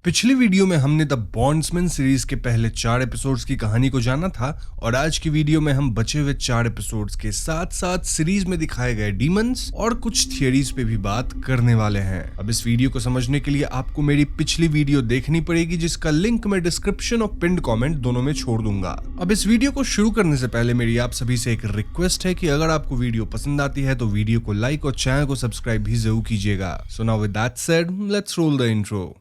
पिछली वीडियो में हमने द बॉन्ड्समैन सीरीज के पहले 4 एपिसोड्स की कहानी को जाना था और आज की वीडियो में हम बचे हुए 4 एपिसोड्स के साथ साथ सीरीज में दिखाए गए डीमंस और कुछ थियरीज पे भी बात करने वाले हैं। अब इस वीडियो को समझने के लिए आपको मेरी पिछली वीडियो देखनी पड़ेगी, जिसका लिंक मैं डिस्क्रिप्शन और पिंड कमेंट दोनों में छोड़ दूंगा। अब इस वीडियो को शुरू करने से पहले मेरी आप सभी से एक रिक्वेस्ट है कि अगर आपको वीडियो पसंद आती है तो वीडियो को लाइक और चैनल को सब्सक्राइब भी जरूर कीजिएगा। So now with that said, let's roll the intro.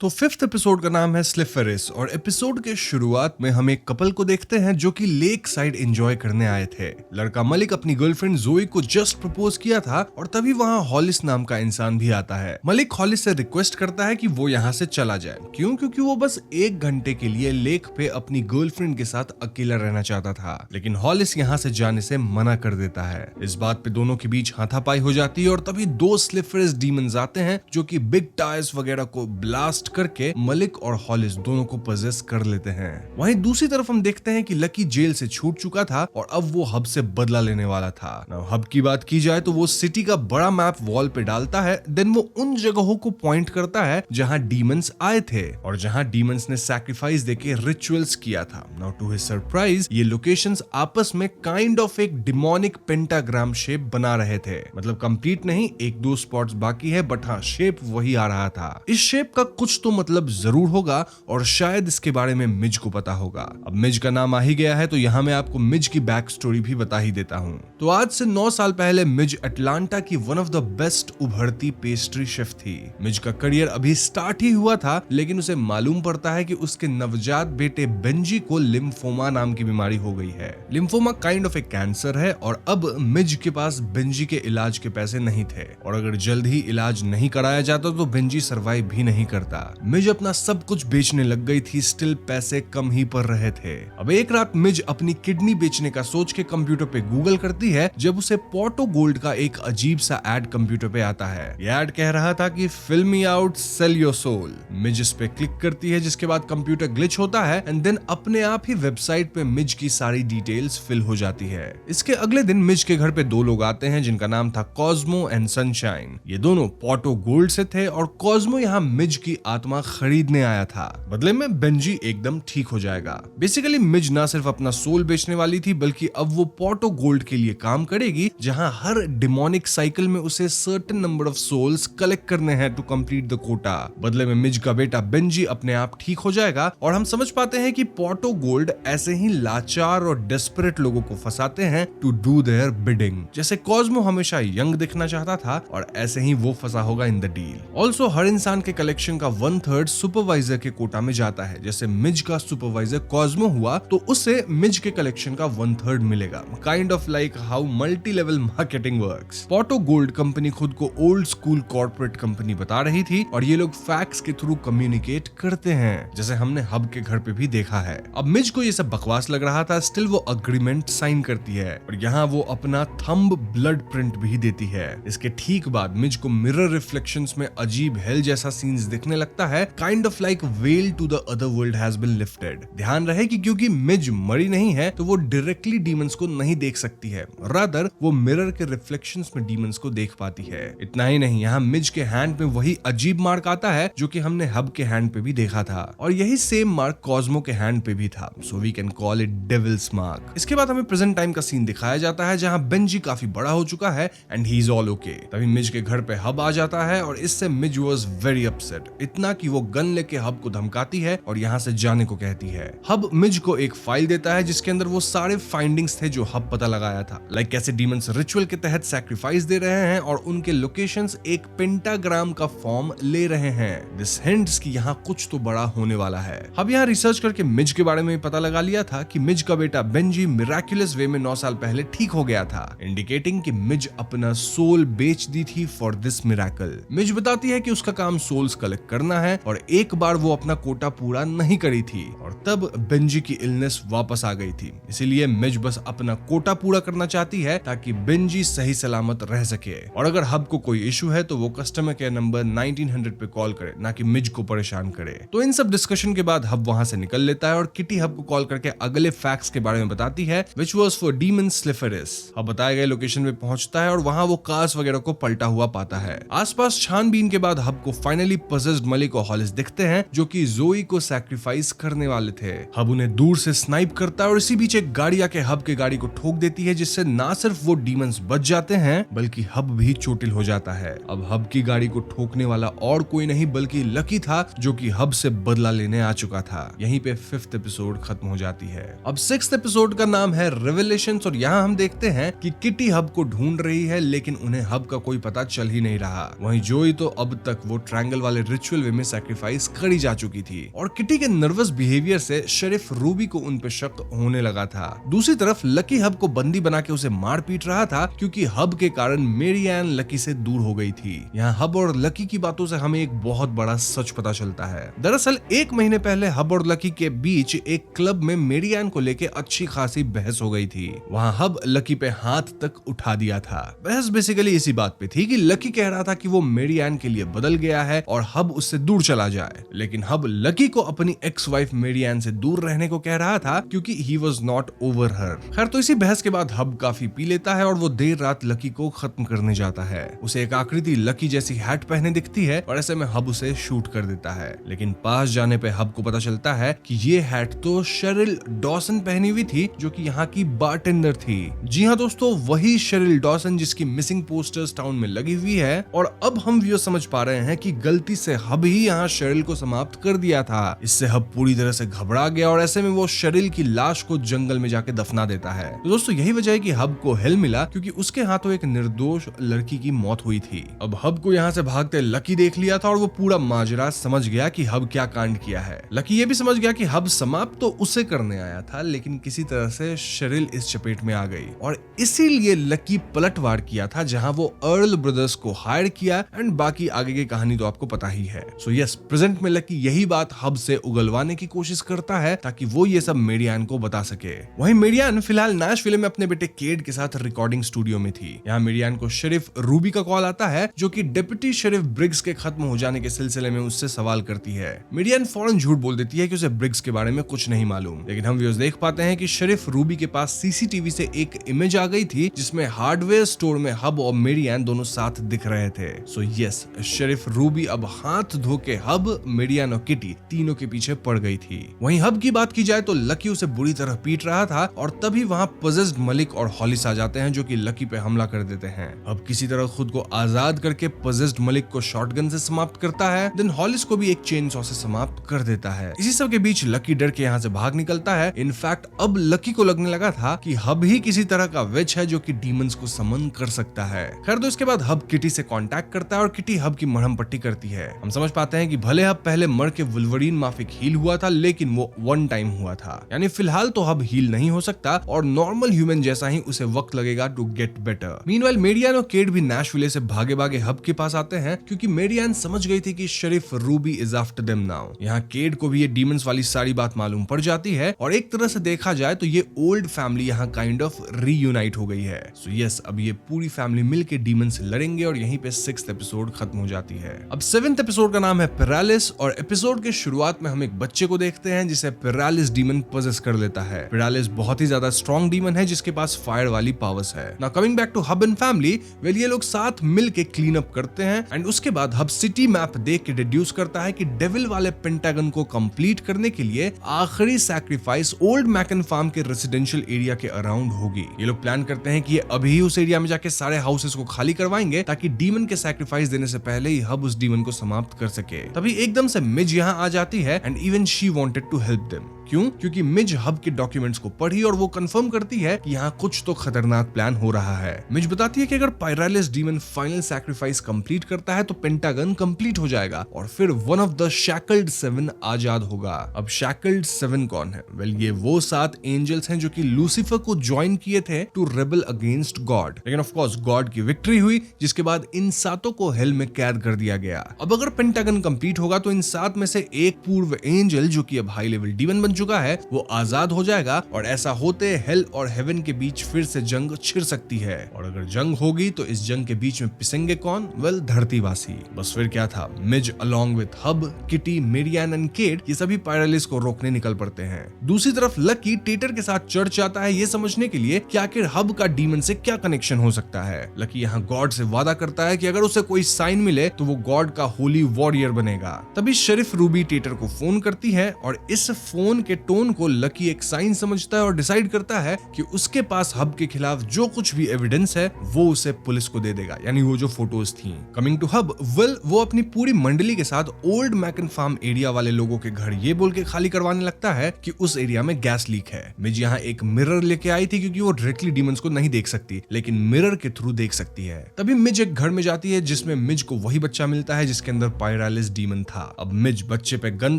तो 5th एपिसोड का नाम है स्लिफेरिस और एपिसोड के शुरुआत में हम एक कपल को देखते हैं जो कि लेक साइड एंजॉय करने आए थे। लड़का मलिक अपनी गर्लफ्रेंड जोई को जस्ट प्रपोज किया था और तभी वहां हॉलिस नाम का इंसान भी आता है। मलिक हॉलिस से रिक्वेस्ट करता है कि वो यहाँ से चला जाए। क्यों? क्योंकि वो बस 1 घंटे के लिए लेक पे अपनी गर्लफ्रेंड के साथ अकेला रहना चाहता था, लेकिन हॉलिस यहाँ से जाने से मना कर देता है। इस बात पे दोनों के बीच हाथापाई हो जाती है और तभी 2 स्लिफेरिस डीमंस आते हैं जो कि बिग टायर्स वगैरह को ब्लास्ट करके मलिक और हॉलिस दोनों को पजेस कर लेते हैं। वहीं दूसरी तरफ हम देखते हैं कि लकी जेल से छूट चुका था और अब वो हब से बदला लेने वाला था। हब की बात की जाए तो वो सिटी का बड़ा मैप वॉल पे डालता है, देन वो उन जगहों को पॉइंट करता है जहां डीमंस आए थे और जहां डीमंस ने सैक्रिफाइस देके रिचुअल्स किया था। नाउ टू हिज सरप्राइज ये लोकेशंस आपस में काइंड ऑफ एक डिमोनिक पेंटाग्राम शेप बना रहे थे। मतलब कंप्लीट नहीं, 1-2 स्पॉट्स बाकी है, बट हाँ शेप वही आ रहा था। इस शेप का कुछ तो मतलब जरूर होगा और शायद इसके बारे में मिज को पता होगा। अब मिज का नाम आ ही गया है तो यहाँ मैं आपको मिज की बैक स्टोरी भी बता ही देता हूँ। तो आज से 9 साल पहले मिज अटलांटा की वन ऑफ द बेस्ट उभरती पेस्ट्री शेफ थी। मिज का करियर अभी स्टार्ट ही हुआ था, लेकिन उसे मालूम पड़ता है कि उसके नवजात बेटे बेंजी को लिम्फोमा नाम की बीमारी हो गई है। लिम्फोमा काइंड ऑफ एक कैंसर है और अब मिज के पास बेंजी के इलाज के पैसे नहीं थे और अगर जल्द ही इलाज नहीं कराया जाता तो बेंजी सर्वाइव भी नहीं करता। मिज अपना सब कुछ बेचने लग गई थी, स्टिल पैसे कम ही पड़ रहे थे। अब एक रात मिज अपनी किडनी बेचने का सोच के कंप्यूटर पे गूगल करती है जब उसे पोर्टो गोल्ड का एक अजीब सा एड कंप्यूटर पे आता है। ये एड कह रहा था कि fill me out, sell your soul. Miz इस पे क्लिक करती है जिसके बाद कंप्यूटर ग्लिच होता है एंड देन अपने आप ही वेबसाइट पे मिज की सारी डिटेल्स फिल हो जाती है। इसके अगले दिन मिज के घर पे 2 लोग आते हैं जिनका नाम था कॉस्मो एंड सनशाइन। ये दोनों पोर्टो गोल्ड से थे और कॉस्मो यहाँ मिज की आत्मा खरीदने आया था। बदले में बेंजी एकदम ठीक हो जाएगा। बेसिकली मिज ना सिर्फ अपना सोल बेचने वाली थी बल्कि अब वो पोर्टो गोल्ड के लिए काम करेगी, जहां हर डिमोनिक साइकिल में उसे certain number of souls collect करने हैं टू कंप्लीट द कोटा। बदले में मिज का बेटा बेंजी अपने आप ठीक हो जाएगा और हम समझ पाते हैं कि पोर्टो गोल्ड ऐसे ही लाचार और डेस्परेट लोगों को फंसाते हैं टू डू देयर बिडिंग। जैसे कॉस्मो हमेशा यंग दिखना चाहता था और ऐसे ही वो फंसा होगा इन द डील। ऑल्सो हर इंसान के कलेक्शन का 1/3 सुपरवाइजर के कोटा में जाता है। जैसे मिज का सुपरवाइजर कॉस्मो हुआ तो उसे मिज के कलेक्शन का 1/3 मिलेगा। Kind of like how multi level marketing works. Porto gold company खुद को ओल्ड स्कूल कॉर्पोरेट कंपनी बता रही थी और ये लोग फैक्स के थ्रू कम्युनिकेट करते हैं, जैसे हमने हब के घर पे भी देखा है। अब मिज को ये सब बकवास लग रहा था, स्टिल वो अग्रीमेंट साइन करती है और यहाँ वो अपना थंब ब्लड प्रिंट भी देती है। इसके ठीक बाद मिज को मिरर रिफ्लेक्शंस में अजीब हेल जैसा सीन्स दिखने लगता है, kind of like veil to the other world has been lifted. ध्यान रहे कि क्योंकि मिज मरी नहीं है तो वो डायरेक्टली डीमंस को नहीं देख सकती है, रादर वो मिरर के रिफ्लेक्शंस में डीमंस को देख पाती है। इतना ही नहीं, यहाँ मिज के हैंड में वही अजीब मार्क आता है जो कि हमने हब के हैंड पे भी देखा था और यही सेम मार्क कॉस्मो के हैंड पे भी था, so we can call it devil's mark. इसके बाद हमें प्रेजेंट टाइम का सीन दिखाया जाता है जहाँ बेंजी काफी बड़ा हो चुका है and he is all okay. तभी मिज के घर पे हब आ जाता है और इससे मिज वाज वेरी अपसेट, इतना कि वो गन लेके हब को धमकाती है और यहाँ से जाने को कहती है। हब मिज को एक फाइल देता है जिसके अंदर वो सारे फाइंडिंग्स थे जो हब पता लगाया था, लाइक कैसे डीमंस रिचुअल के तहत सैक्रिफाइस दे रहे हैं और उनके लोकेशंस एक पेंटाग्राम का फॉर्म ले रहे हैं। दिस हिंट्स कि यहाँ कुछ तो बड़ा होने वाला है। हब यहाँ रिसर्च करके मिज के बारे में पता लगा लिया था कि मिज का बेटा बेंजी मिराक्युलस वे में 9 साल पहले ठीक हो गया था, इंडिकेटिंग कि मिज अपना सोल बेच दी थी फॉर दिस मिराकल। मिज बताती है कि उसका काम सोल्स कलेक्ट करना करना है और एक बार वो अपना कोटा पूरा नहीं करी थी और तब बेंजी की इलनेस वापस आ गई थी। इसीलिए मिज बस अपना कोटा पूरा करना चाहती है ताकि बेंजी सही सलामत रह सके और अगर हब को कोई इशू है तो वो कस्टमर केयर नंबर 1900 पे कॉल करे, ना कि मिज को परेशान करे। तो इन सब डिस्कशन के बाद हब वहां से निकल लेता है और किटी हब को कॉल करके अगले फैक्ट्स के बारे में बताती है, which was for demon Sliferis. Hub बताए गए लोकेशन पे पहुंचता है और वहां वो कार्स वगैरह को पलटा हुआ पाता है। आसपास छानबीन के बाद हब को फाइनली पजेस्ड मलिक और हॉलिस दिखते हैं जो कि जोई को सैक्रिफाइस करने वाले थे। हब उन्हें दूर से स्नाइप करता है और इसी बीच एक गाड़ी आके हब के गाड़ी को ठोक देती है, जिससे ना सिर्फ वो डीमंस बच जाते हैं बल्कि हब भी चोटिल हो जाता है। अब हब की गाड़ी को ठोकने वाला और कोई नहीं बल्कि लकी था जो कि हब से बदला लेने आ चुका था। यहीं पे 5th एपिसोड खत्म हो जाती है। अब 6th एपिसोड का नाम है रेवलेशंस और यहाँ हम देखते हैं कि किटी हब को ढूंढ रही है लेकिन उन्हें हब का कोई पता चल ही नहीं रहा। वहीं जोई तो अब तक वो ट्रायंगल वाले रिचुअल वे में सैक्रिफाइस करी जा चुकी थी और किटी के नर्वस बिहेवियर से शेरिफ रूबी को उन पे शक होने लगा था। दूसरी तरफ लकी हब को बंदी बना के उसे मार पीट रहा था क्योंकि हब के कारण मेरीएन लकी से दूर हो गई थी। यहाँ हब और लकी की बातों से हमें एक बहुत बड़ा सच पता चलता है। दरअसल 1 महीने पहले हब और लकी के बीच एक क्लब में मेरीएन को लेके अच्छी खासी बहस हो गई थी। वहाँ हब लकी पे हाथ तक उठा दिया था। बहस बेसिकली इसी बात पे थी कि लकी कह रहा था कि वो मेरीएन के लिए बदल गया है और हब उससे दूर चला जाए, लेकिन हब लकी को अपनी एक्स वाइफ मेरीएन से दूर रहने को कह रहा था क्योंकि ही वॉज नॉट ओवर हर। खैर तो इसी बहस के बाद हब काफी पी लेता है और वो देर रात लकी को खत्म करने जाता है। उसे एक आकृति लकी जैसी हैट पहने दिखती है और ऐसे में हब उसे शूट कर देता है, लेकिन पास जाने पे हब को पता चलता है कि ये हैट तो शेरिल डॉसन पहनी हुई थी जो कि यहाँ की बारटेंडर थी। जी हाँ दोस्तों, वही शेरिल डॉसन जिसकी मिसिंग पोस्टर्स टाउन में लगी हुई है और अब हम व्यूअर समझ पा रहे हैं कि गलती से हब ही यहाँ शेरिल को समाप्त कर दिया था। इससे हब पूरी तरह से घबरा गया और ऐसे में वो शेरिल की लाश को जंगल में जाके दफना देता है। तो दोस्तों यही वजह है कि हब को हेल मिला क्योंकि उसके हाथों एक निर्दोष लड़की की मौत हुई थी। अब हब को यहाँ से भागते लकी देख लिया था और वो पूरा माजरा समझ गया कि हब क्या कांड किया है। लकी ये भी समझ गया कि हब समाप्त तो उसे करने आया था लेकिन किसी तरह से शेरिल इस चपेट में आ गई और इसीलिए लकी पलटवार किया था जहां वो अर्ल ब्रदर्स को हायर किया एंड बाकी आगे की कहानी तो आपको पता ही है। सो यस, प्रेजेंट में लकी यही बात हब से उगलवाने की कोशिश करता है ताकि वो ये सब मेरियान को बता सके। वहीं मेरियान फिलहाल नैशविले में अपने बेटे केड के साथ रिकॉर्डिंग स्टूडियो में थी। यहाँ मेरियान को शेरिफ रूबी का कॉल आता है जो कि डिप्टी शेरिफ ब्रिग्स के खत्म हो जाने के सिलसिले में उससे सवाल करती है। मेरियान फौरन झूठ बोल देती है कि उसे ब्रिग्स के बारे में कुछ नहीं मालूम, लेकिन हम व्यूअर्स देख पाते हैं कि शेरिफ रूबी के पास सीसीटीवी से एक इमेज आ गई थी जिसमें हार्डवेयर स्टोर में हब और मेरियान दोनों साथ दिख रहे थे। सो यस, शेरिफ रूबी अब हाथ धो के हब, मेरियान और किटी तीनों के पीछे पड़ गई थी। वहीं हब की बात की जाए तो लकी उसे बुरी तरह पीट रहा था और तभी वहां पजेस्ड मलिक और हॉलिस आ जाते हैं जो कि लकी पे हमला कर देते हैं। अब किसी तरह खुद को आजाद करके पजेस्ड मलिक को शॉटगन से समाप्त करता है, देन हॉलिस को भी एक चेन सॉ से समाप्त कर देता है। इसी सब के बीच लकी डर के यहाँ से भाग निकलता है। इनफैक्ट अब लकी को लगने लगा था कि हब ही किसी तरह का विच है जो कि डीमंस को समन कर सकता है। खैर तो इसके बाद हब किटी से कांटेक्ट करता है और किटी हब की मरहम पट्टी करती है। हम समझ पाते हैं कि भले हब पहले मर के वुल्वरीन माफिक हील हुआ था लेकिन वो वन टाइम हुआ था, यानी फिलहाल तो हब हील नहीं हो सकता और नॉर्मल ह्यूमन जैसा ही उसे वक्त लगेगा to get better. Meanwhile Marianne और केड भी नैशविले से भागे भागे हब के पास आते हैं क्योंकि मेरियान समझ गई थी कि sheriff Ruby is after them now. यहाँ केड को भी ये डीमंस वाली सारी बात मालूम पड़ जाती है और एक तरह से देखा जाए तो ये ओल्ड फैमिली यहाँ काइंड ऑफ रीयूनाइट हो गई है। सो यस, अब ये पूरी फैमिली मिलके डीमन से लड़ेंगे और यहीं पे 6th एपिसोड खत्म हो जाती है। अब 7th एपिसोड का नाम है पिरालिस और एपिसोड के शुरुआत में हम एक बच्चे को देखते हैं जिसे पिरालिस डीमन पजेस कर लेता है। पिरालिस बहुत ही ज्यादा स्ट्रॉन्ग डीमन है जिसके पास फायर वाली पावर्स है। Now coming back to Hub and family, well ये लोग साथ मिलके क्लीन अप करते हैं एंड उसके बाद हब सिटी मैप देख के डिड्यूस करता है कि डेविल वाले पेंटागन को कंप्लीट करने के लिए आखिरी सैक्रिफाइस ओल्ड मैकन फार्म के रेसिडेंशियल एरिया के अराउंड होगी। ये लोग प्लान करते हैं कि ये अभी उस एरिया में जाके सारे हाउसेस को खाली करवाएंगे ताकि डीमन के सैक्रिफाइस देने से पहले ही हब उस डीमन को समाप्त कर सके। तभी एकदम से मिज यहाँ आ जाती है and even she wanted to help them. क्यों? क्योंकि मिज हब के डॉक्यूमेंट्स को पढ़ी और वो कंफर्म करती है कि यहाँ कुछ तो खतरनाक प्लान हो रहा है। मिज बताती है कि अगर पायरालिस डीमन फाइनल सैक्रिफाइस कंप्लीट करता है तो पेंटागन कंप्लीट हो जाएगा और फिर वन ऑफ द शैकल्ड 7 आजाद होगा। अब शैकल्ड 7 कौन है? वेल, ये वो 7 एंजल्स हैं जो कि लूसीफर को ज्वाइन किए थे टू रेबल अगेंस्ट गॉड। लेकिन ऑफ कोर्स गॉड की विक्ट्री हुई, जिसके बाद इन 7 को हेल में कैद कर दिया गया। अब अगर पेंटागन कंप्लीट होगा तो इन 7 में से एक पूर्व एंजल जो कि अब हाई लेवल डीमन बन चुका है वो आजाद हो जाएगा और ऐसा होते हेल और हेवन के बीच फिर से जंग छिड़ सकती है। और अगर जंग होगी तो इस जंग के बीच में पिसेंगे कौन? वेल, धरतीवासी। बस फिर क्या था, Miz along with Hub, Kitty, Marian and Kate ये सभी पायरालिस को रोकने निकल पड़ते हैं। दूसरी तरफ लकी टेटर के साथ चर्च जाता है ये समझने के लिए कि आखिर हब का डीमन से क्या कनेक्शन हो सकता है। लकी यहाँ गॉड से वादा करता है कि अगर उसे कोई साइन मिले तो वो गॉड का होली वॉरियर बनेगा। तभी शेरिफ रूबी टेटर को फोन करती है और इस फोन के टोन को लकी एक साइन समझता है और डिसाइड करता है कि उसके पास हब के खिलाफ जो कुछ भी एविडेंस है वो उसे पुलिस को दे देगा, यानी वो जो फोटोज थी। कमिंग टू हब, वेल वो अपनी पूरी मंडली के साथ ओल्ड मैकन फार्म एरिया वाले लोगों के घर ये बोल के खाली करवाने लगता है कि उस एरिया में गैस लीक है। मिज यहाँ एक मिरर लेके आई थी क्योंकि वो डायरेक्टली डीमंस को नहीं देख सकती, लेकिन मिरर के थ्रू देख सकती है। तभी मिज एक घर में जाती है जिसमें मिज को वही बच्चा मिलता है जिसके अंदर पायरालिस डीमन था। अब मिज बच्चे पे गन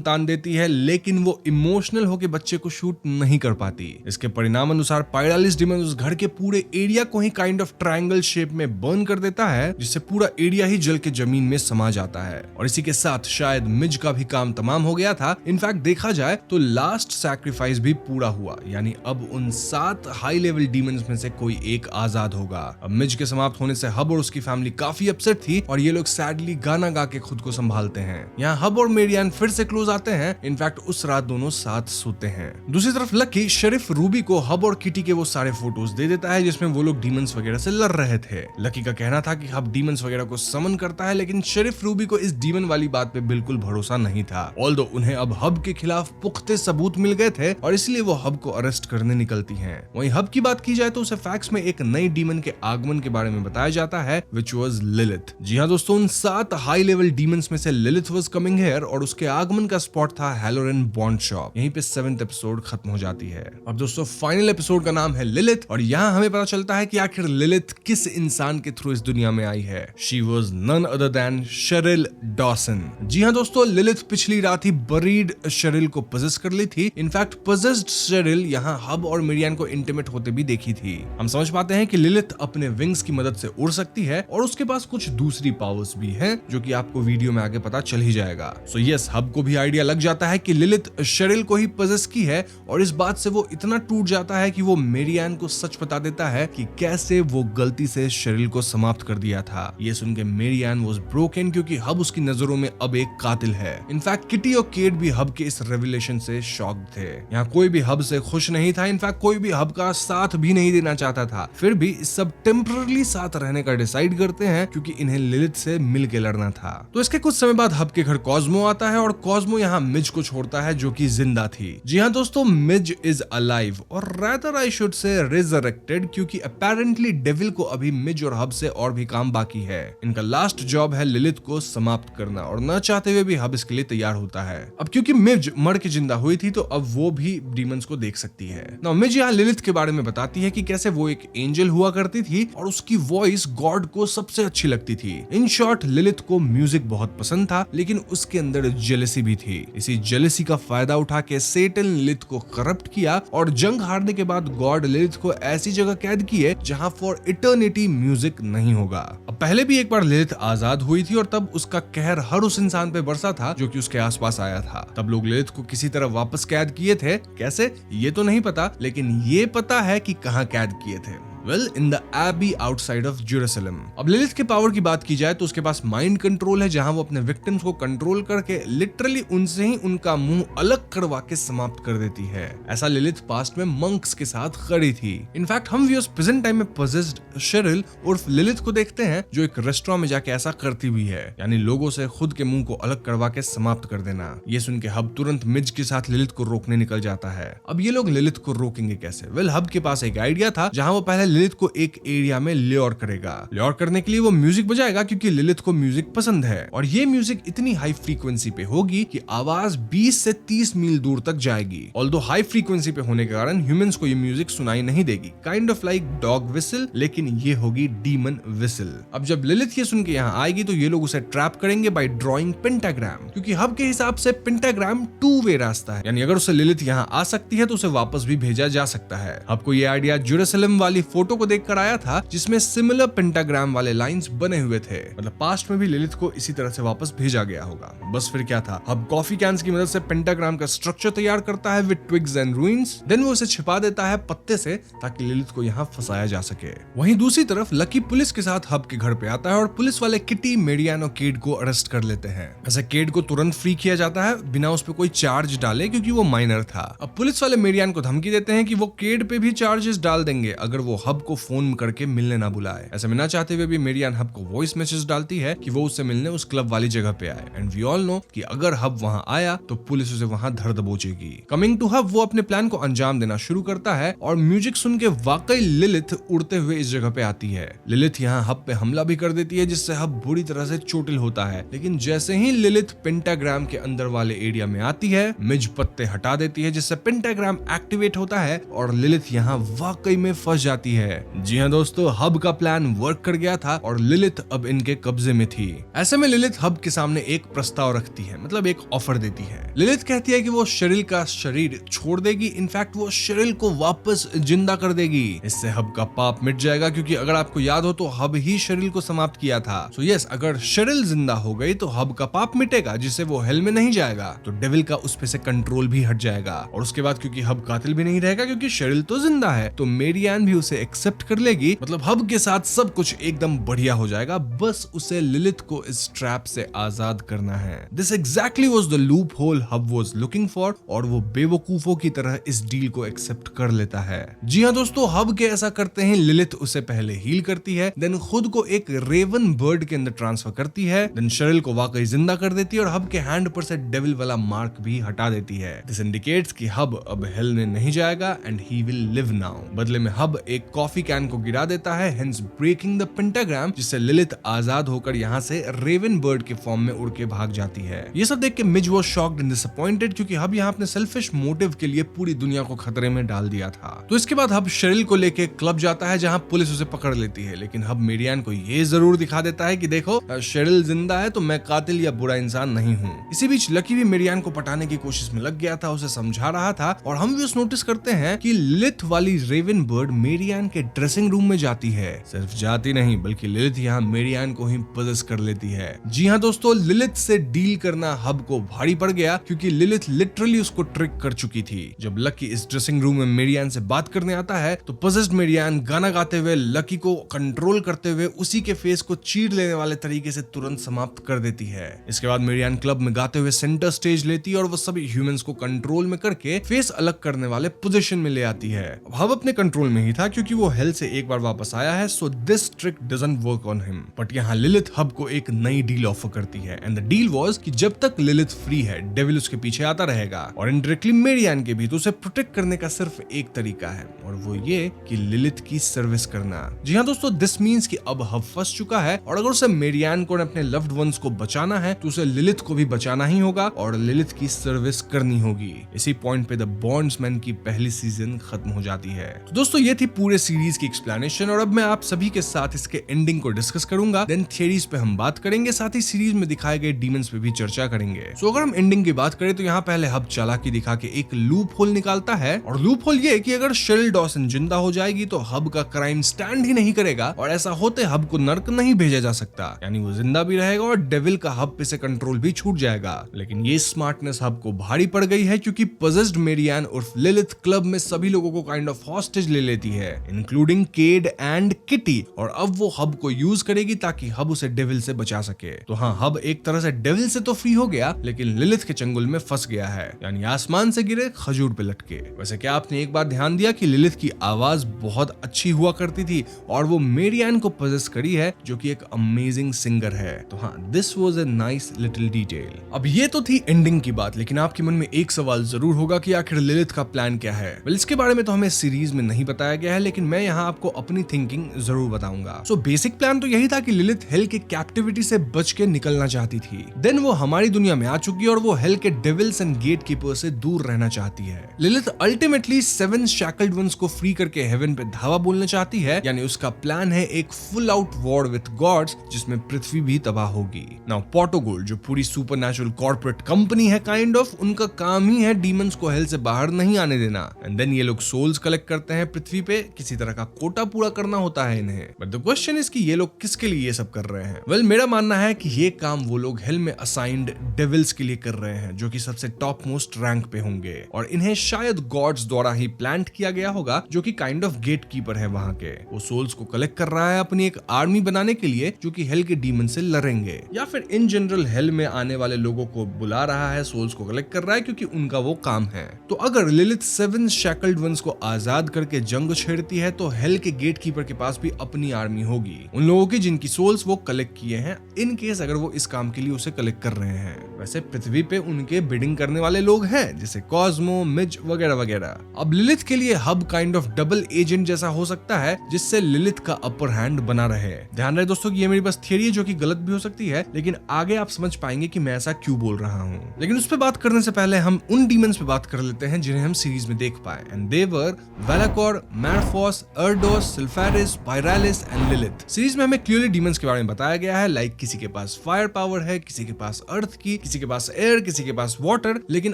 तान देती है लेकिन वो इमोशनल होकर बच्चे को शूट नहीं कर पाती। इसके परिणाम अनुसार पायरालिस डीमन उस घर के पूरे एरिया को ही काइंड ऑफ ट्रायंगल शेप में बर्न कर देता है, जिससे पूरा एरिया ही जल के जमीन में समा जाता है। और इसी के साथ शायद मिज का भी काम तमाम हो गया था। इनफैक्ट देखा जाए तो लास्ट सैक्रिफाइस भी पूरा हुआ, यानी अब उन 7 हाई लेवल डीमंस में से कोई एक आजाद होगा। अब मिज के समाप्त होने से हब और उसकी फैमिली काफी अपसेट थी और ये लोग सैडली गाना गा के खुद को संभालते हैं। यहाँ हब और मेरियान फिर से क्लोज आते हैं। इनफैक्ट उस रात दोनों साथ सोते हैं। दूसरी तरफ लकी शेरिफ रूबी को हब और किटी के वो सारे फोटोज दे देता है जिसमें वो लोग डीमंस वगैरह से लड़ रहे थे। लकी का कहना था कि हब डीमंस वगैरह को समन करता है, लेकिन शेरिफ रूबी को इस डीमन वाली बात पे बिल्कुल भरोसा नहीं था। ऑल्दो उन्हें अब हब के खिलाफ पुख्ते सबूत मिल गए थे और इसलिए वो हब को अरेस्ट करने निकलती हैं। वहीं हब की बात की जाए तो उसे फैक्स में एक नई डीमन के आगमन के बारे में बताया जाता है, विच वाज लिलिथ। जी हाँ दोस्तों, उन 7 हाई लेवल डीमंस में से लिलिथ वाज कमिंग हियर और उसके आगमन का स्पॉट था हैलोरेन बॉन्ड शॉप। यहीं पे 7th एपिसोड खत्म हो जाती है। अब दोस्तों फाइनल एपिसोड का नाम है लिलिथ और यहाँ हमें पता चलता है कि आखिर लिलिथ किस इंसान के थ्रू इस दुनिया में आई है। She was none other than Sheryl Dawson. जी हाँ दोस्तों, लिलिथ पिछली रात ही बरीड शेरिल को पजेस कर ली थी। इनफैक्ट पजेस्ड शेरिल यहाँ हब और मिरियान को इंटीमेट होते भी देखी थी। हम समझ पाते हैं कि लिलिथ अपने विंग्स की मदद से उड़ सकती है और उसके पास कुछ दूसरी पावर्स भी हैं जो कि आपको वीडियो में आगे पता चल ही जाएगा। सो यस, हब को भी आइडिया लग जाता है कि लिलिथ शेरिल को ही पजेस की है और इस बात से वो इतना टूट जाता है कि वो मेरियान को सच बता देता है कि कैसे वो गलती से शेरिल को समाप्त कर दिया था। ये सुन के मेरियान वाज ब्रोकन क्योंकि हब उसकी नजरों में अब एक कातिल है। इनफैक्ट किटी और केट भी हब के इस रेवलेशन से शॉक्ड थे। यहाँ कोई भी हब से खुश नहीं था। इनफैक्ट कोई भी हब का साथ भी नहीं देना चाहता था। फिर भी सब टेम्पररी साथ रहने का डिसाइड करते हैं क्योंकि इन्हें लिलिथ से मिल के लड़ना था। तो इसके कुछ समय बाद हब के घर कॉस्मो आता है और कॉस्मो यहाँ मिज को छोड़ता है जो कि जिंदा थी। जी हाँ दोस्तों, मिज इज अलाइव और rather I should say resurrected, क्योंकि अपेरेंटली डेविल को अभी मिज और हब से और भी काम बाकी है। इनका लास्ट जॉब है लिलिथ को समाप्त करना और न चाहते हुए भी हब इसके लिए तैयार होता है। अब क्योंकि मिज मर के जिंदा हुई थी तो अब वो भी डीमंस को देख सकती है। नाउ मिज यहाँ लिलिथ के बारे में बताती है कि कैसे वो एक एंजल हुआ करती थी और उसकी वॉइस गॉड को सबसे अच्छी लगती थी। इन शॉर्ट, लिलिथ को म्यूजिक बहुत पसंद था लेकिन उसके अंदर जेलसी भी थी। इसी जेलसी का फायदा उठा के सेटन लिलिथ को करप्ट किया और जंग हारने के बाद गॉड लिलिथ को ऐसी जगह कैद किए जहां फॉर इटर्निटी म्यूजिक नहीं होगा। अब पहले भी एक बार लिलिथ आजाद हुई थी और तब उसका कहर हर उस इंसान पे बरसा था जो कि उसके आसपास आया था। तब लोग लिलिथ को किसी तरह वापस कैद किए थे। कैसे ये तो नहीं पता, लेकिन ये पता है कि कहां कैद किए थे। Well, in the abbey outside of Jerusalem. अब लिलिथ के पावर की बात की जाए तो उसके पास माइंड कंट्रोल है, जहां वो अपने विक्टिम्स को कंट्रोल करके लिटरली उनसे ही उनका मुंह अलग करवा के समाप्त कर देती है। ऐसा लिलिथ पास्ट में मंक्स के साथ खड़ी थी। इनफैक्ट हम व्यूअर्स प्रेजेंट टाइम में पजेस्ड शेरिल उर्फ लिलिथ को देखते हैं जो एक रेस्टोरेंट में जाके ऐसा करती हुई है, यानी लोगों से खुद के मुंह को अलग करवा के समाप्त कर देना। ये सुन के हब तुरंत मिज के साथ लिलिथ को रोकने निकल जाता है। अब ये लोग लिलिथ को रोकेंगे कैसे? वेल, हब के पास एक आइडिया था जहां वो पहले लिलिथ को एक एरिया में ल्योर करेगा। ल्योर करने के लिए वो म्यूजिक बजाएगा क्योंकि लिलिथ को म्यूजिक पसंद है, और ये म्यूजिक इतनी हाई फ्रीक्वेंसी पे होगी कि आवाज 20 से 30 मील दूर तक जाएगी। ऑल्दो हाई फ्रीक्वेंसी पे होने के कारण ह्यूमंस को ये म्यूजिक सुनाई नहीं देगी, kind of like dog whistle, लेकिन ये होगी डीमन विसल। अब जब लिलिथ ये सुन के यहाँ आएगी तो ये लोग उसे ट्रैप करेंगे बाय ड्रॉइंग पेंटाग्राम, क्योंकि हब के हिसाब से पेंटाग्राम 2 वे रास्ता है, यानी अगर उसे लिलिथ यहाँ आ सकती है तो उसे वापस भी भेजा जा सकता है। आपको ये आइडिया जेरूसलम वाली फोटो को देखकर आया था जिसमें सिमिलर पेंटाग्राम वाले लाइंस बने हुए थे, मतलब पास्ट में भी लिलिथ को इसी तरह से वापस भेजा गया होगा। बस फिर क्या था, हब कॉफी कैंस की मदद से पेंटाग्राम का स्ट्रक्चर तैयार करता है with twigs and ruins, then वो उसे छिपा देता है पत्ते से ताकि लिलिथ को यहाँ फंसाया जा सके। वहीं दूसरी तरफ लकी पुलिस के साथ हब के घर पे आता है और पुलिस वाले किटी, मेरियान और केड को अरेस्ट कर लेते हैं। वैसे केड को तुरंत फ्री किया जाता है बिना उस पर कोई चार्ज डाले, क्योंकि वो माइनर था। अब पुलिस वाले मेरियान को धमकी देते हैं कि वो केड पे भी चार्जेस डाल देंगे अगर वो हब को फोन करके मिलने ना बुलाए। ऐसे में ना चाहते हुए भी मेरियान हब को वॉइस मैसेज डालती है कि वो उससे मिलने उस क्लब वाली जगह पे आए, एंड वी ऑल नो कि अगर हब वहां आया तो पुलिस उसे वहां धर दबोचेगी। कमिंग टू हब, वो अपने प्लान को अंजाम देना शुरू करता है और म्यूजिक सुन के वाकई लिलिथ उड़ते हुए इस जगह पे आती है। लिलिथ यहाँ हब पे हमला भी कर देती है जिससे हब बुरी तरह से चोटिल होता है, लेकिन जैसे ही लिलिथ पेंटाग्राम के अंदर वाले एरिया में आती है मिज पत्ते हटा देती है जिससे पेंटाग्राम एक्टिवेट होता है और लिलिथ यहाँ वाकई में फंस जाती है। जी हाँ दोस्तों, हब का प्लान वर्क कर गया था और लिलिथ अब इनके कब्जे में थी। ऐसे में लिलिथ हब के सामने एक प्रस्ताव रखती है, मतलब एक ऑफर देती है। लिलिथ कहती है कि वो शरील का शरीर छोड़ देगी, इनफैक्ट वो शरील को वापस जिंदा कर देगी। इससे हब का पाप मिट जाएगा, क्योंकि अगर आपको याद हो तो हब ही शरील को समाप्त किया था। सो यस, अगर शरील जिंदा हो गई तो हब का पाप मिटेगा, जिससे वो हेल में नहीं जाएगा, तो डेविल का उस पे से कंट्रोल भी हट जाएगा। और उसके बाद क्योंकि हब कातिल भी नहीं रहेगा क्योंकि शरील तो जिंदा है, तो मेरियान भी उसे एक्सेप्ट कर लेगी। मतलब हब के साथ सब कुछ एकदम बढ़िया हो जाएगा, बस उसे लिलिथ को इस ट्रैप से आजाद करना है। This exactly was the loop hole hub was looking for, और वो बेवकूफों की तरह इस डील को एक्सेप्ट कर लेता है। जी हाँ दोस्तों, हब के ऐसा करते हैं लिलिथ उसे पहले हील करती है, देन खुद को एक रेवन बर्ड के अंदर ट्रांसफर करती है, देन शरील को वाकई जिंदा कर देती है और हब के हैंड पर से डेविल वाला मार्क भी हटा देती है। दिस इंडिकेट्स कि हब अब हेल में नहीं जाएगा and he will live now. बदले में हब एक कॉफी कैन को गिरा देता है, हेंस ब्रेकिंग द पेंटाग्राम, जिससे लिलिथ आजाद होकर यहाँ से रेवन बर्ड के फॉर्म में उड़ के भाग जाती है। ये सब देख के मिज वाज शॉक्ड एंड डिसअपॉइंटेड, क्योंकि हब यहाँ अपने सेल्फिश मोटिव के लिए पूरी दुनिया को खतरे में डाल दिया था। तो इसके बाद हब शरील को लेके क्लब जाता है जहाँ पुलिस उसे पकड़ लेती है, लेकिन हब मेरियान को ये जरूर दिखा देता है कि देखो शरील जिंदा है तो मैं कातिल या बुरा इंसान नहीं हूँ। इसी बीच लकी भी मेरियान को पटाने की कोशिश में लग गया था, उसे समझा रहा था, और हम भी नोटिस करते हैं कि लिलिथ वाली रेवन बर्ड मेरियान के ड्रेसिंग रूम में जाती है। सिर्फ जाती नहीं बल्कि लिलिथ यहाँ मेरियान को ही पजेस कर लेती है। जी हाँ दोस्तों, लिलिथ से डील करना हब को भारी पड़ गया, क्योंकि लिलिथ लिटरली उसको ट्रिक कर चुकी थी। जब लकी इस ड्रेसिंग रूम में मेरियान से बात करने आता है तो पजेस्ड मेरियान गाना गाते हुए लकी को कंट्रोल करते हुए उसी के फेस को चीर लेने वाले तरीके से तुरंत समाप्त कर देती है। इसके बाद मेरियान क्लब में गाते हुए सेंटर स्टेज लेती है और वो सभी ह्यूमंस को कंट्रोल में करके फेस अलग करने वाले पोजीशन में ले आती है। हब अपने कंट्रोल में ही था क्योंकि वो हेल से एक बार वापस आया है, so this trick doesn't work on him. But यहाँ लिलिथ हब को एक नई डील ऑफर करती है, एंड द डील वाज कि जब तक लिलिथ फ्री है डेविल उसके पीछे आता रहेगा, और इनडायरेक्टली मेरियान के भी। तो उसे प्रोटेक्ट करने का सिर्फ एक तरीका है, और वो ये कि लिलिथ की सर्विस करना। जी हाँ दोस्तों, दिस मीन्स कि अब हब फंस चुका है, और अगर उसे मेरियान को अपने लव्ड वंस को बचाना है तो उसे लिलिथ को भी बचाना ही होगा और लिलिथ की सर्विस करनी होगी। इसी पॉइंट पे द बॉन्ड्समैन की पहली सीजन खत्म हो जाती है। तो दोस्तों, ये थी पूरे सीरीज की एक्सप्लेनेशन, और अब मैं आप सभी के साथ इसके एंडिंग को डिस्कस करूंगा, देन थियरीज पे हम बात करेंगे, साथ ही सीरीज में दिखाए गए डीमंस पे भी चर्चा करेंगे। सो अगर हम एंडिंग की बात करें तो यहाँ पहले हब चालाकी दिखा के एक लूप होल निकालता है, और लूप होल ये कि अगर शेरिल डॉसन जिंदा हो जाएगी तो हब का क्राइम स्टैंड ही नहीं करेगा, और ऐसा होते हब को नर्क नहीं भेजा जा सकता, यानी वो जिंदा भी रहेगा और डेविल का हब पे से कंट्रोल भी छूट जाएगा। लेकिन ये स्मार्टनेस हब को भारी पड़ गई है, क्योंकि पजेस्ड मेरियान उर्फ लिलिथ क्लब में सभी लोगों को काइंड ऑफ हॉस्टेज ले लेती है, इंक्लूडिंग केड एंड किटी, और अब वो हब को यूज करेगी ताकि हब उसे डेविल से बचा सके। तो हाँ, हब एक तरह से डेविल से तो फ्री हो गया, लेकिन लिलिथ के चंगुल में फंस गया है, यानी आसमान से गिरे खजूर पे लटके। वैसे क्या आपने एक बार ध्यान दिया कि लिलिथ की आवाज बहुत अच्छी हुआ करती थी, और वो मेरियान को पजेस करी है, जो कि एक अमेजिंग सिंगर है। तो हाँ, this was a nice little detail. अब ये तो थी एंडिंग की बात, लेकिन आपके मन में एक सवाल जरूर होगा कि आखिर लिलिथ का प्लान क्या है। वेल, इसके बारे में तो हमें सीरीज में नहीं बताया गया है, लेकिन लेकिन मैं यहाँ आपको अपनी थिंकिंग जरूर बताऊंगा। सो बेसिक प्लान तो यही था कि लिलिथ हेल के कैप्टिविटी से बच के निकलना चाहती थी। देन वो हमारी दुनिया में आ चुकी है और वो हेल के डेविल्स एंड गेट कीपर से दूर रहना चाहती है। लिलिथ अल्टीमेटली 7 शैकल्ड वंस को फ्री करके हेवन पे धावा बोलना चाहती है, यानी उसका प्लान है एक full out war with gods जिसमें पृथ्वी भी तबाह होगी। नाउ पोर्टोगोल्ड जो पूरी सुपरनैचुरल कॉर्पोरेट कंपनी है काइंड ऑफ, उनका काम ही है डीमंस को हेल से बाहर नहीं आने देना। एंड देन ये लोग सोल्स कलेक्ट करते हैं पृथ्वी पे, किसी तरह का कोटा पूरा करना होता है इन्हें। बट द क्वेश्चन इज कि ये लोग किसके लिए ये सब कर रहे हैं? वेल मेरा मानना है कि ये काम वो लोग हेल में असाइंड डेविल्स के लिए कर रहे हैं, जो कि सबसे टॉप मोस्ट रैंक पे होंगे, और इन्हें शायद गॉड्स द्वारा ही प्लांट किया गया होगा, जो कि काइंड ऑफ गेट कीपर है वहां के। वो सोल्स को कलेक्ट कर रहा है अपनी एक आर्मी बनाने के लिए, जो कि हेल के डीमन से लड़ेंगे, या फिर इन जनरल हेल में आने वाले लोगों को बुला रहा है, सोल्स को कलेक्ट कर रहा है क्योंकि उनका वो काम है। तो अगर लिलिथ 7 शैकल्ड वंस को आजाद करके जंग छेड़ती है तो हेल के गेट कीपर के पास भी अपनी आर्मी होगी, उन लोगों की जिनकी सोल्स वो कलेक्ट किए हैं, इन केस अगर वो इस काम के लिए उसे कलेक्ट कर रहे हैं। वैसे पृथ्वी पे उनके बिडिंग करने वाले लोग हैं, जैसे कॉस्मो, मिज वगैरह वगैरह। अब लिलिथ के लिए hub kind of double agent जैसा हो सकता है, जिससे लिलिथ का अपर हैंड बना रहे। ध्यान रहे दोस्तों कि ये मेरी बस थियरी है, जो कि गलत भी हो सकती है, लेकिन आगे आप समझ पाएंगे कि मैं ऐसा क्यों बोल रहा हूँ। लेकिन उस पर बात करने से पहले हम उन डीमंस पे बात कर लेते हैं जिन्हें हम सीरीज में देख पाए, and they were Velakor, Marphos, Ardos, Silferis, Pyralis and Lilith. Series में हमें क्लियरली डीमंस के बारे में बताया गया है, लाइक किसी के पास फायर पावर है, किसी के पास अर्थ की, किसी के पास एयर, किसी के पास वाटर। लेकिन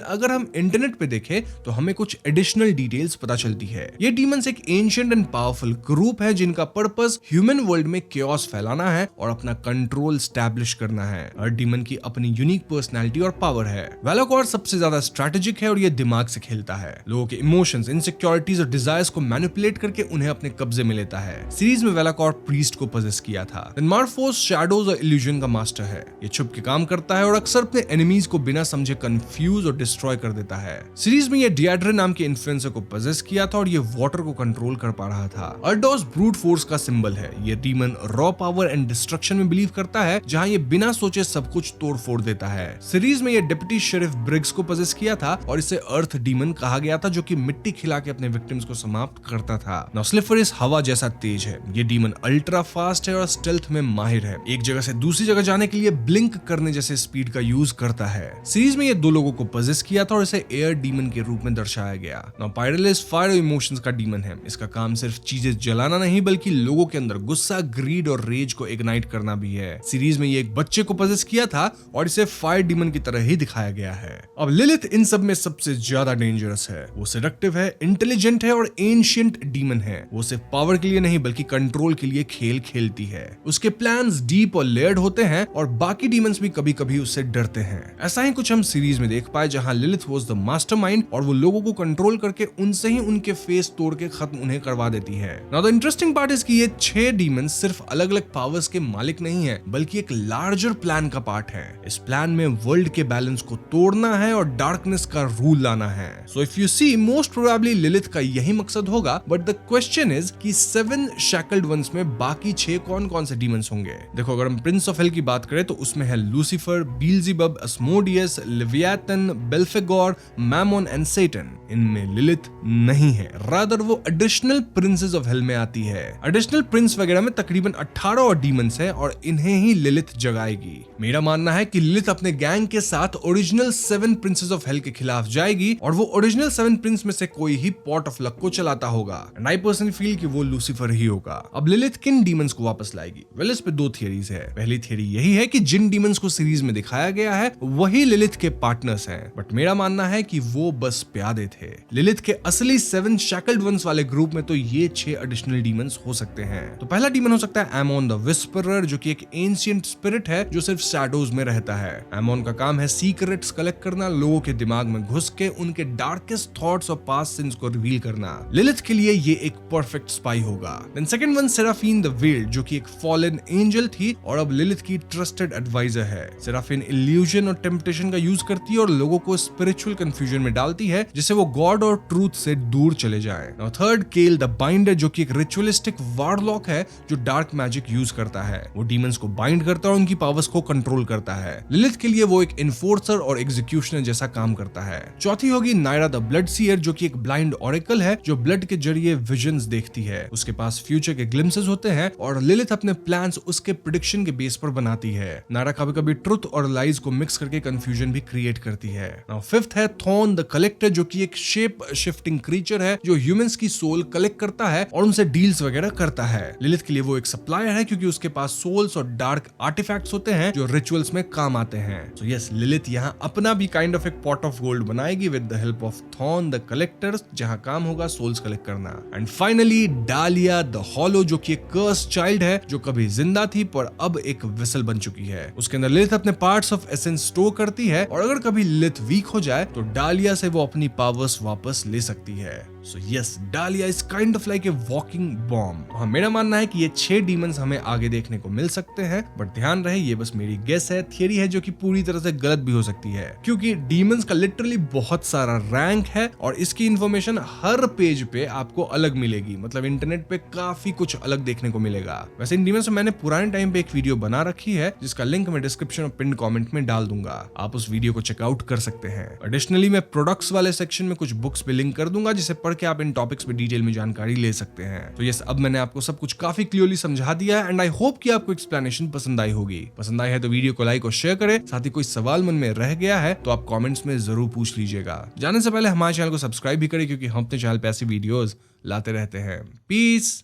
अगर हम इंटरनेट पे देखें तो हमें कुछ एडिशनल डिटेल्स पता चलती है। ये डीमंस एक एंशिएंट एंड पावरफुल ग्रुप है जिनका पर्पस ह्यूमन वर्ल्ड में केओस फैलाना है और अपना कंट्रोल स्टैब्लिश करना है। हर डीमन की अपनी यूनिक पर्सनैलिटी और पावर है। वेलाकोर सबसे ज्यादा स्ट्रेटेजिक है और ये दिमाग से खेलता है, लोगों के इमोशंस, इनसिक्योरिटीज और डिजायर्स को मैनिपुलेट करके उन्हें अपने कब्जे में लेता है। सीरीज में वेलाकोर प्रीस्ट को पोजेस किया था। मार्फोस शैडोज और इल्यूजन का मास्टर है। ये छुप के काम करता है और अक्सर अपने एनिमीज को बिना समझे कंफ्यूज और डिस्ट्रॉय कर देता है। सीरीज में ये डियाड्रे नाम के इन्फ्लुएंसर को पोजेस किया था और ये वाटर को कंट्रोल कर पा रहा था। अर्डोस ब्रूट फोर्स का सिंबल है। ये demon raw power and destruction में बिलीव करता है, जहां ये बिना सोचे सब कुछ तोड़ फोड़ देता है। सीरीज में ये डिप्टी शेरिफ ब्रिग्स को पोजेस किया था और इसे अर्थ डीमन कहा गया था, जो कि मिट्टी खिला के अपने विक्टिम्स को समाप्त करता था। नाउ स्लिफरिस हवा जैसा तेज है। ये डीमन अल्ट्रा फास्ट है और स्टेल्थ में माहिर है। एक जगह से दूसरी जगह जाने के लिए ब्लिंक करने जैसे स्पीड का यूज करता है। सीरीज में ये दो लोगों को पोजेस किया था और इसे एयर डीमन के रूप में दर्शाया गया। नाउ पायरालिस फायर और इमोशंस का डीमन है। इसका काम सिर्फ चीजें जलाना नहीं बल्कि लोगों के अंदर गुस्सा, ग्रीड और रेज को इग्नाइट करना भी है। सीरीज में ये एक बच्चे को पोजेस किया था और इसे फायर डीमन की तरह ही दिखाया गया है। अब लिलिथ इन सब में सबसे ज्यादा डेंजरस है। वो सेडक्टिव है, इंटेलिजेंट है और एंशिएंट डीमन है। वो सिर्फ पावर के लिए नहीं बल्कि कंट्रोल के लिए खेल खेलती है। उसके प्लान्स डीप और लेयर्ड होते हैं और बाकी डीमंस भी कभी कभी उससे डरते हैं। ऐसा ही कुछ हम सीरीज में देख पाए, जहां लिलिथ वाज द मास्टरमाइंड और वो लोगों को कंट्रोल करके उनसे ही उनके फेस तोड़ के खत्म उन्हें करवा देती है। Now the interesting part is कि ये 6 डीमंस सिर्फ अलग अलग पावर्स के मालिक नहीं है, बल्कि एक लार्जर प्लान का पार्ट है। इस प्लान में वर्ल्ड के बैलेंस को तोड़ना है और डार्कनेस का रूल लाना है। So if you see, most probably Lilith का यही मकसद होगा। बट द क्वेश्चन इज कि 7 शैकल्ड वंस में बाकी 6 कौन कौन से डीमंस होंगे? देखो, अगर हम प्रिंस ऑफ हेल की बात करें तो उसमें है लूसीफर, बील्ज़ेबब, अस्मोडियस, लिवियाथन, बेल्फेगोर, मैमोन एंड सेटन। इनमें लिलिथ नहीं है, रादर वो एडिशनल प्रिंसेस ऑफ हेल में आती है। एडिशनल प्रिंस वगैरह में तकरीबन 18 और डीमंस हैं और इन्हें ही लिलिथ जगाएगी। मेरा मानना है कि लिलिथ अपने गैंग के साथ ओरिजिनल 7 प्रिंसेस ऑफ हेल के खिलाफ जाएगी और वो ओरिजिनल 7 प्रिंस में से कोई ही पॉट ऑफ लक को चलाता होगा। एंड आई पर्सनली फील कि वो लूसीफर ही होगा। अब लिलिथ किन डीमंस को वापस लाएगी? वेल, इस पे 2 थियरीज है। पहली थियरी यही है कि जिन डीमंस को सीरीज में दिखाया गया है वही लिलिथ के पार्टनर्स हैं, बट मेरा मानना है कि वो बस प्यादे थे। लिलिथ के असली 7 शैकल्ड वंस वाले ग्रुप में तो ये 6 एडिशनल डीमंस हो सकते हैं। तो पहला डीमन हो सकता है एमोन द विस्परर, जो कि एक एंशिएंट स्पिरिट है जो सिर्फ शैडोज में रहता है। एमोन का काम है सीक्रेट्स कलेक्ट करना, लोगों के दिमाग में घुस के उनके डार्केस्ट थॉट्स और पास्ट सिंस को रिवील करना। लिलिथ के लिए ये एक परफेक्ट स्पाई होगा। Then second one Seraphine the veiled, जो कि एक फॉलन एंजल थी और अब लिलिथ की ट्रस्टेड एडवाइजर है। सेराफिन इल्यूजन और टेम्पटेशन का यूज करती है और लोगों को स्पिरिचुअल कंफ्यूजन में डालती है, जिससे वो गॉड और ट्रूथ से दूर चले जाएं। नाउ थर्ड, केल द बाइंडर, जो कि एक रिचुअलिस्टिक वारलॉक है जो डार्क मैजिक यूज करता है। वो डीमंस को बाइंड करता है और उनकी पावर्स को कंट्रोल करता है। लिलिथ के लिए वो एक इन्फोर्सर और एग्जीक्यूशनर जैसा काम करता है। चौथी होगी नायरा द ब्लड सीयर, जो कि एक ब्लाइंड ऑरेकल है जो ब्लड के जरिए विजन्स देखती है, उसके पास फ्यूचर के ग्लिम्सेस होते हैं और लिलिथ अपने प्लान्स उसके प्रेडिक्शन के बेस पर बनाती है। नारा कभी कभी ट्रुथ और लाइज को मिक्स करके कंफ्यूजन भी क्रिएट करती है। नाउ फिफ्थ है थॉर्न द कलेक्टर, जो कि एक शेप शिफ्टिंग क्रीचर है जो ह्यूमंस की सोल कलेक्ट करता है और उनसे डील्स वगैरह करता है। लिलिथ के लिए वो एक सप्लायर है क्योंकि उसके पास सोल्स और डार्क आर्टिफैक्ट्स होते हैं जो रिचुअल्स में काम आते हैं। सो यस, लिलिथ यहाँ अपना भी काइंड ऑफ एक पॉट ऑफ गोल्ड बनाएगी with the help of thorn the collector, जहां काम होगा सोल्स कलेक्ट करना। एंड फाइनली डालिया द हॉलो, जो कि एक कर्स चाइल्ड है जो कभी जिंदा थी पर अब एक विसल बन चुकी है। उसके अंदर लिलिथ अपने पार्ट्स ऑफ एसेंस स्टोर करती है और अगर कभी लिलिथ वीक हो जाए तो डालिया से वो अपनी पावर्स वापस ले सकती है। सो यस, डालिया is kind of like a walking bomb. हाँ, मेरा मानना है कि ये 6 डीमंस हमें आगे देखने को मिल सकते हैं, बट ध्यान रहे ये बस मेरी गेस है, थियरी है जो कि पूरी तरह से गलत भी हो सकती है क्योंकि डीमंस का लिटरली बहुत सारा रैंक है और इसकी इंफॉर्मेशन हर पेज पे आपको अलग मिलेगी। मतलब इंटरनेट पे काफी कुछ अलग देखने को मिलेगा। वैसे इन डीमंस में मैंने पुराने टाइम पे एक वीडियो बना रखी है जिसका लिंक मैं डिस्क्रिप्शन और पिन कमेंट में डाल दूंगा, आप उस वीडियो को चेकआउट कर सकते हैं। एडिशनली मैं प्रोडक्ट्स वाले सेक्शन में कुछ बुक्स पे लिंक कर दूंगा जिसे पढ़ के आप इन टॉपिक्स पे डिटेल में जानकारी ले सकते हैं। तो यस, अब मैंने आपको सब कुछ काफी क्लियरली समझा दिया है एंड आई होप कि आपको एक्सप्लेनेशन पसंद आई होगी। पसंद आई है तो वीडियो को लाइक और शेयर करें। साथ ही कोई सवाल मन में रह गया है तो आप कमेंट्स में जरूर पूछ लीजिएगा। जाने से पहले हमारे चैनल को सब्सक्राइब भी करें क्योंकि हम अपने चैनल पे ऐसी वीडियोस लाते रहते हैं। पीस।